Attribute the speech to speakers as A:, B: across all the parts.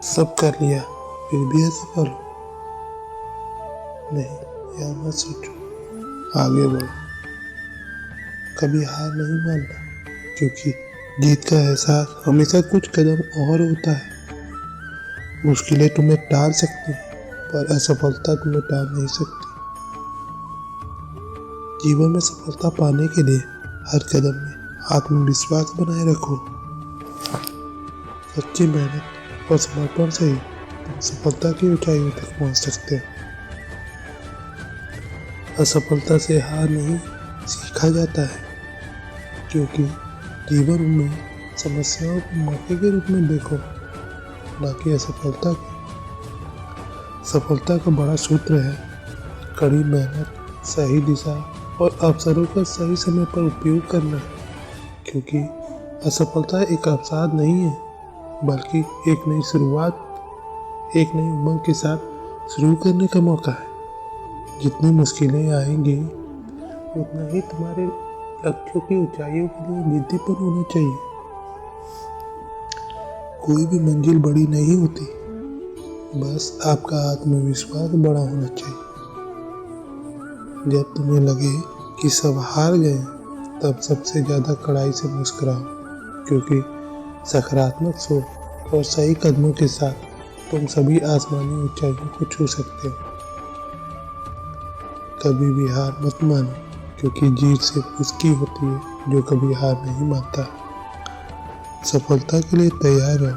A: सब कर लिया फिर भी असफल हो? नहीं, यह मत सोचो। आगे बढ़ो। कभी हार नहीं मानना, क्योंकि जीत का एहसास हमेशा कुछ कदम और होता है। मुश्किलें तुम्हें टाल सकती हैं, पर असफलता तुम्हें टाल नहीं सकती। जीवन में सफलता पाने के लिए हर कदम में आत्मविश्वास बनाए रखो। सच्ची मेहनत और समर्पण से ही तुम सफलता की ऊंचाइयों तक पहुंच सकते हो। असफलता से हार नहीं सीखा जाता है, क्योंकि जीवन में समस्याओं को मौके के रूप में देखो, न कि असफलता को। सफलता का बड़ा सूत्र है कड़ी मेहनत, सही दिशा और अवसरों का सही समय पर उपयोग करना। क्योंकि असफलता एक अवसाद नहीं है, बल्कि एक नई शुरुआत, एक नई उमंग के साथ शुरू करने का मौका है। जितनी मुश्किलें आएंगी, उतना ही तुम्हारे लक्ष्यों की ऊंचाइयों के लिए जिद्दीपन होना चाहिए। कोई भी मंजिल बड़ी नहीं होती, बस आपका आत्मविश्वास बड़ा होना चाहिए। जब तुम्हें लगे कि सब हार गए, तब सबसे ज्यादा कड़ाई से मुस्कुराओ, क्योंकि सकारात्मक सोच और सही कदमों के साथ तुम सभी आसमानी ऊंचाइयों को छू सकते हो। कभी भी हार मत मानो, क्योंकि जीत सिर्फ उसकी होती है जो कभी हार नहीं मानता। सफलता के लिए तैयार रहो,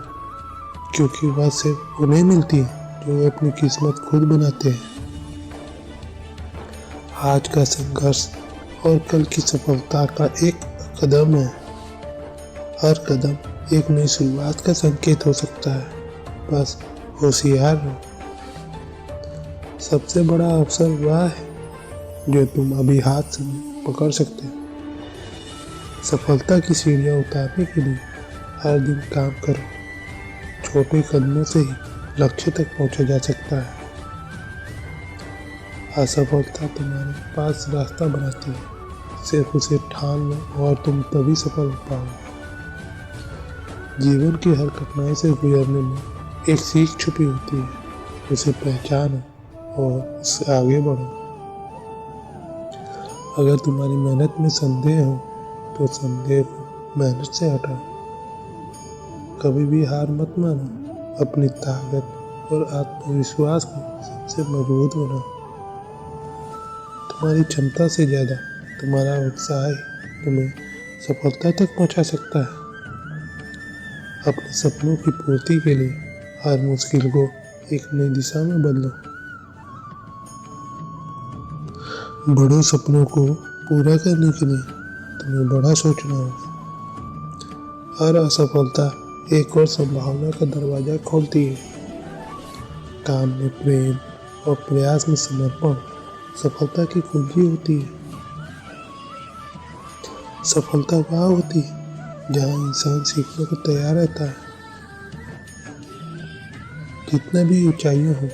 A: क्योंकि वह सिर्फ उन्हें मिलती है जो अपनी किस्मत खुद बनाते हैं। आज का संघर्ष और कल की सफलता का एक कदम है। हर कदम एक नई शुरुआत का संकेत हो सकता है। बस होशियार रहो। सबसे बड़ा अवसर वह है जो तुम अभी हाथ से पकड़ सकते हो। सफलता की सीढ़ियां उतारने के लिए हर दिन काम करो। छोटे कदमों से ही लक्ष्य तक पहुंचा जा सकता है। असफलता तुम्हारे पास रास्ता बनाती है, सिर्फ उसे ठान लो और तुम तभी सफल हो पाओगे। जीवन की हर कठिनाई से गुजरने में एक सीख छुपी होती है, उसे पहचानो और उससे आगे बढ़ो। अगर तुम्हारी मेहनत में संदेह हो, तो संदेह को मेहनत से हटाओ। कभी भी हार मत मानो। अपनी ताकत और आत्मविश्वास को सबसे मजबूत बनाओ। तुम्हारी क्षमता से ज़्यादा तुम्हारा उत्साह ही तुम्हें सफलता तक पहुंचा सकता है। अपने सपनों की पूर्ति के लिए हर मुश्किल को एक नई दिशा में बदलो। बड़े सपनों को पूरा करने के लिए तुम्हें बड़ा सोचना होगा। हर असफलता एक और संभावना का दरवाजा खोलती है। काम में प्रेम और प्रयास में समर्पण सफलता की कुंजी होती है। सफलता वहाँ होती है जहाँ इंसान सीखने को तैयार रहता है। जितना भी ऊंचाइयाँ हो,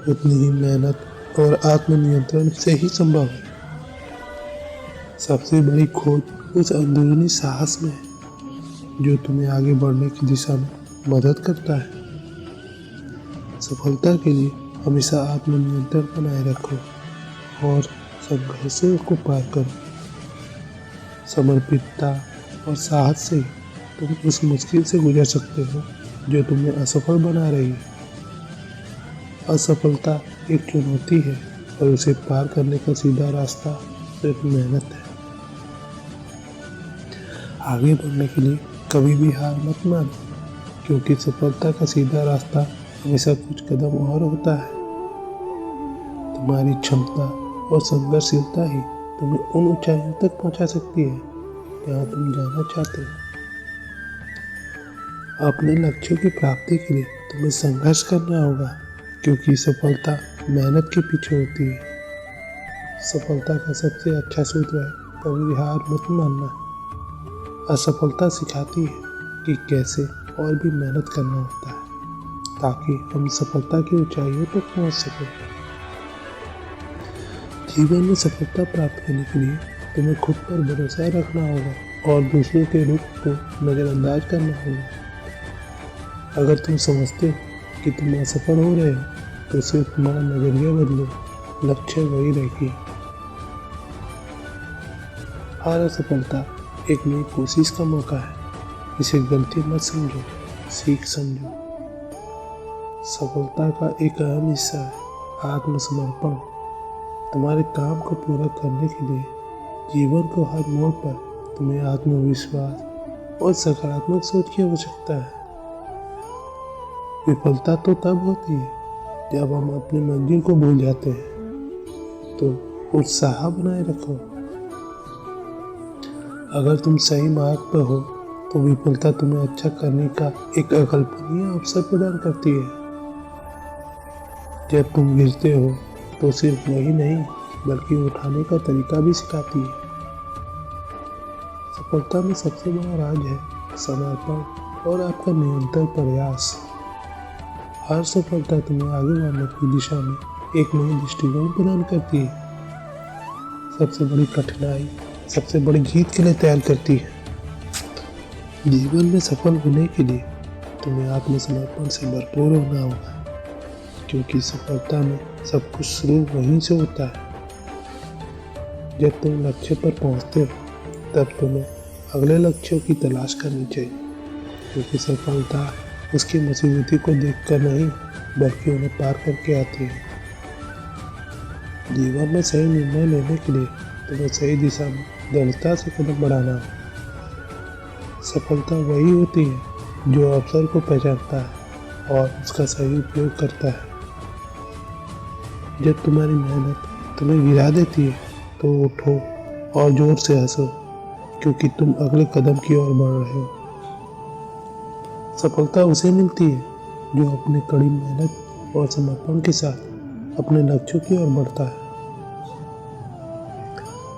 A: उतनी ही मेहनत और आत्मनियंत्रण से ही संभव है। सबसे बड़ी खोज उस अंदरूनी साहस में है जो तुम्हें आगे बढ़ने की दिशा में मदद करता है। सफलता के लिए हमेशा आत्मनियंत्रण बनाए रखो और संघर्षों को पार करो। समर्पितता और साहस से तुम उस मुश्किल से गुजर सकते हो जो तुम्हें असफल बना रही है। असफलता एक चुनौती है और उसे पार करने का सीधा रास्ता सिर्फ मेहनत है। आगे बढ़ने के लिए कभी भी हार मत मानो, क्योंकि सफलता का सीधा रास्ता हमेशा कुछ कदम और होता है। तुम्हारी क्षमता और संघर्षशीलता ही तुम्हें उन ऊंचाइयों तक पहुंचा सकती है जहां तुम जाना चाहते हो। अपने लक्ष्यों की प्राप्ति के लिए तुम्हें संघर्ष करना होगा, क्योंकि सफलता मेहनत के पीछे होती है। सफलता का सबसे अच्छा सूत्र है कभी हार मत मानना। असफलता सिखाती है कि कैसे और भी मेहनत करना होता है, ताकि हम सफलता की ऊंचाइयों तक पहुंच सकें। जीवन में सफलता प्राप्त करने के लिए तुम्हें खुद पर भरोसा रखना होगा और दूसरों के रुख को नज़रअंदाज करना होगा। अगर तुम समझते हो कि तुम असफल हो रहे हो तो सिर्फ तुम्हारा नजरिया बदलो, लक्ष्य वही रहेगी। हर असफलता एक नई कोशिश का मौका है। इसे गलती मत समझो, सीख समझो। सफलता का एक अहम हिस्सा है आत्मसमर्पण। तुम्हारे काम को पूरा करने के लिए जीवन को हर मोड़ पर तुम्हें आत्मविश्वास और सकारात्मक सोच की आवश्यकता है। विफलता तो तब होती है जब हम अपनी मंजिल को भूल जाते हैं, तो उत्साह बनाए रखो। अगर तुम सही मार्ग पर हो तो विफलता तुम्हें अच्छा करने का एक अकल्पनीय अवसर प्रदान करती है। जब तुम गिरते हो तो सिर्फ वही नहीं बल्कि उठाने का तरीका भी सिखाती है। सफलता में सबसे बड़ा राज है समर्पण और आपका निरंतर प्रयास। हर सफलता तुम्हें आगे बढ़ने की दिशा में एक नई दृष्टिकोण प्रदान करती है। सबसे बड़ी कठिनाई सबसे बड़ी जीत के लिए तैयार करती है। जीवन में सफल होने के लिए तुम्हें आत्मसमर्पण से भरपूर होना होगा, क्योंकि सफलता में सब कुछ शुरू वहीं से होता है। जब तुम लक्ष्य पर पहुंचते हो तब तुम्हें अगले लक्ष्यों की तलाश करनी चाहिए, क्योंकि सफलता उसकी मुसीबती को देखकर नहीं बल्कि उन्हें पार करके आती है। जीवन में सही निर्णय लेने के लिए तुम्हें सही दिशा में दृढ़ता से कदम बढ़ाना है। सफलता वही होती है जो अवसर को पहचानता है और उसका सही उपयोग करता है। जब तुम्हारी मेहनत तुम्हें गिरा देती है तो उठो और जोर से हंसो, क्योंकि तुम अगले कदम की ओर बढ़ रहे हो। सफलता उसे मिलती है जो अपनी कड़ी मेहनत और समर्पण के साथ अपने लक्ष्यों की ओर बढ़ता है।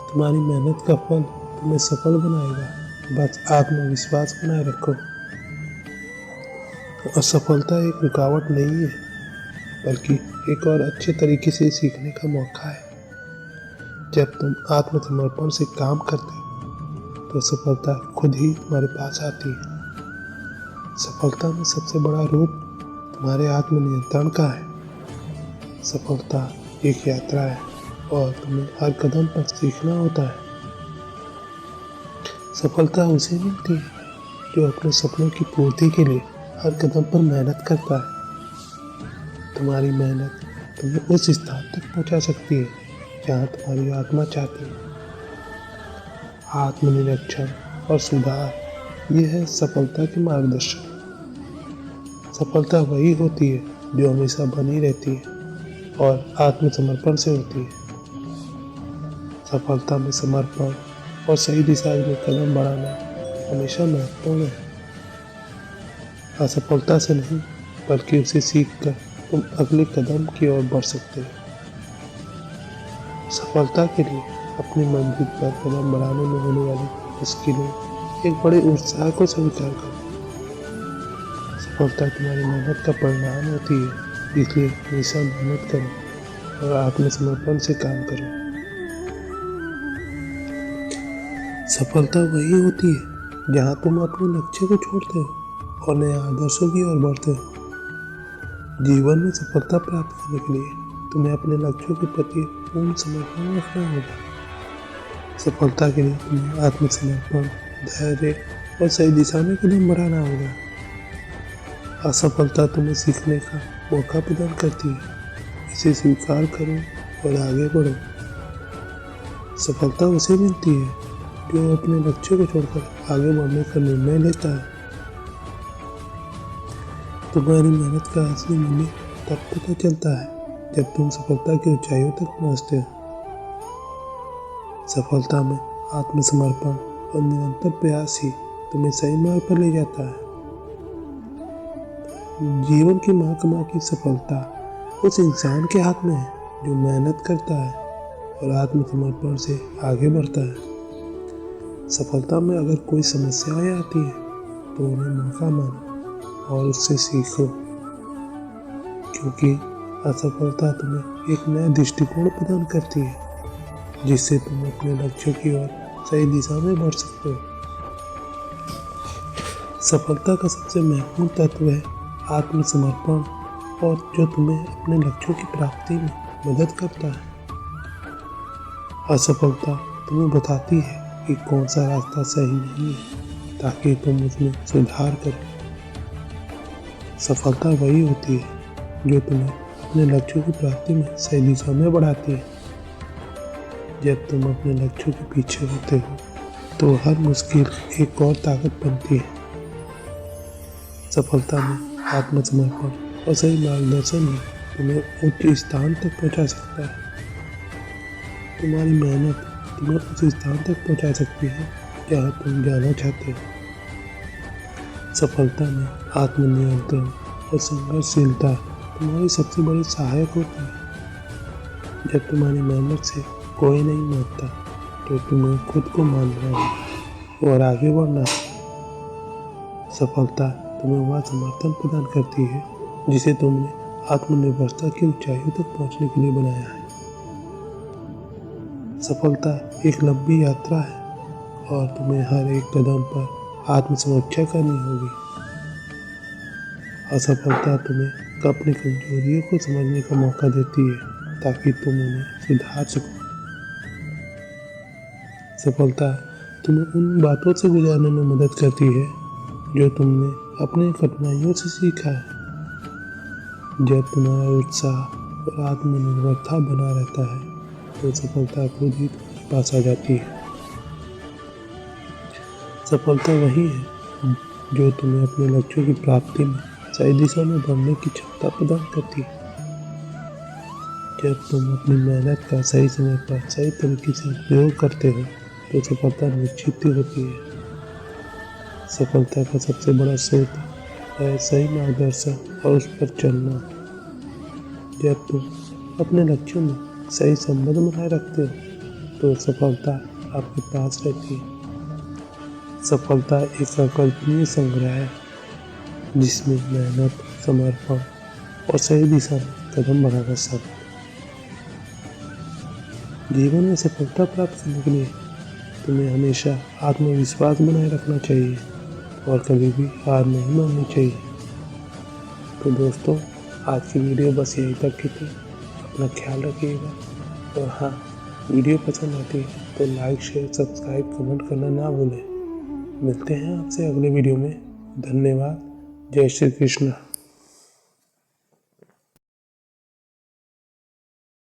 A: तुम्हारी मेहनत का फल तुम्हें सफल बनाएगा, बस आत्मविश्वास बनाए रखो। असफलता एक रुकावट नहीं है बल्कि एक और अच्छे तरीके से सीखने का मौका है। जब तुम आत्मसमर्पण से काम करते हो तो सफलता खुद ही तुम्हारे पास आती है। सफलता में सबसे बड़ा रूप तुम्हारे आत्मनियंत्रण का है। सफलता एक यात्रा है और तुम्हें हर कदम पर सीखना होता है। सफलता उसे मिलती है जो अपने सपनों की पूर्ति के लिए हर कदम पर मेहनत करता है। तुम्हारी मेहनत तुम्हें उस स्थान तक पहुंचा सकती है जहां तुम्हारी आत्मा चाहती है। आत्मनिरीक्षण और सुधार ये है सफलता के मार्गदर्शक। सफलता वही होती है जो हमेशा बनी रहती है और आत्मसमर्पण से होती है। सफलता में समर्पण और सही दिशा में कदम बढ़ाना हमेशा महत्वपूर्ण है। असफलता से नहीं बल्कि उसे सीखकर तुम अगले कदम की ओर बढ़ सकते हो। सफलता के लिए अपनी मंजिल पर कदम बढ़ाने में होने वाली मुश्किलें एक बड़े उत्साह को स्वीकार करो। सफलता तुम्हारी मेहनत का परिणाम होती है, इसलिए हमेशा मेहनत करो और आत्मसमर्पण से काम करो। सफलता वही होती है जहां तुम अपने लक्ष्य को छोड़ते हो और नए आदर्शों की ओर बढ़ते हो। जीवन में सफलता प्राप्त करने के लिए तुम्हें अपने लक्ष्यों के प्रति पूर्ण समर्पण रखना होगा। सफलता के लिए तुम्हें आत्मसमर्पण, धैर्य और सही दिशा में कदम बढ़ाना होगा। असफलता तुम्हें सीखने का मौका प्रदान करती है, इसे स्वीकार करो और आगे बढ़ो। सफलता उसे मिलती है जो अपने लक्ष्य को छोड़कर आगे बढ़ने का निर्णय लेता है। तुम्हारी मेहनत का असली मूल्य तब पता चलता है जब तुम सफलता की ऊंचाइयों तक पहुंचते हो। सफलता में आत्मसमर्पण और निरंतर प्रयास ही तुम्हें सही मार्ग पर ले जाता है। जीवन की महाकमा की सफलता उस इंसान के हाथ में है जो मेहनत करता है और आत्मसमर्पण से आगे बढ़ता है। सफलता में अगर कोई समस्याएं आती है तो उन्हें मौका मानो और उससे सीखो, क्योंकि असफलता तुम्हें एक नया दृष्टिकोण प्रदान करती है जिससे तुम अपने लक्ष्यों की ओर सही दिशा में बढ़ सकते हो। सफलता का सबसे महत्वपूर्ण तत्व है आत्मसमर्पण और जो तुम्हें अपने लक्ष्यों की प्राप्ति में मदद करता है। असफलता तुम्हें बताती है कि कौन सा रास्ता सही नहीं है ताकि तुम उसमें सुधार करो। सफलता वही होती है जो तुम्हें अपने लक्ष्यों की प्राप्ति में सही दिशा में बढ़ाती है। जब तुम अपने लक्ष्यों के पीछे होते हो तो हर मुश्किल एक और ताकत बनती है। सफलता में आत्मसमर्पण और सही मार्गदर्शन भी तुम्हें उच्च स्थान तक पहुंचा सकता है। तुम्हारी मेहनत तुम्हें उस स्थान तक पहुंचा सकती है जहाँ तुम जाना चाहते हो। सफलता में आत्मनियंत्रण और संघर्षशीलता तुम्हारी सबसे बड़ी सहायक होती है। जब तुम्हारी मेहनत से कोई नहीं मानता तो तुम्हें खुद को मानना है और आगे बढ़ना है। सफलता तुम्हें वह समर्थन प्रदान करती है जिसे तुमने आत्मनिर्भरता की ऊंचाइयों तक पहुंचने के लिए बनाया है। सफलता एक लंबी यात्रा है और तुम्हें हर एक कदम पर आत्मसमीक्षा करनी होगी। असफलता तुम्हें अपनी कमजोरियों को समझने का मौका देती है ताकि तुम उन्हें सुधार सको। सफलता तुम्हें उन बातों से गुजरने में मदद करती है जो तुमने अपनी कठिनाइयों से सीखा है। जब तुम्हारा उत्साह और आत्मनिर्भरता बना रहता है तो सफलता खुद ही तुम्हारे पास आ जाती है। सफलता वही है जो तुम्हें अपने लक्ष्यों की प्राप्ति में सही दिशा में बढ़ने की क्षमता प्रदान करती है। जब तुम अपनी मेहनत का सही समय पर सही तरीके से उपयोग करते हो तो सफलता निश्चित ही होती है। सफलता का सबसे बड़ा स्रोत है सही मार्गदर्शन और उस पर चलना। जब तुम अपने लक्ष्यों में सही संबंध बनाए रखते हो तो सफलता आपके पास रहती है। सफलता एक अकल्पनीय संग्रह है जिसमें मेहनत, समर्पण और सही दिशा में कदम बढ़ाना शामिल है। जीवन में सफलता प्राप्त करने के लिए तुम्हें हमेशा आत्मविश्वास बनाए रखना चाहिए और कभी भी हार नहीं माननी चाहिए। तो दोस्तों, आज की वीडियो बस यहीं तक की थी। अपना ख्याल रखिएगा और हाँ, वीडियो पसंद आती है तो लाइक, शेयर, सब्सक्राइब, कमेंट करना ना भूलें। मिलते हैं आपसे अगले वीडियो में। धन्यवाद। जय श्री कृष्ण।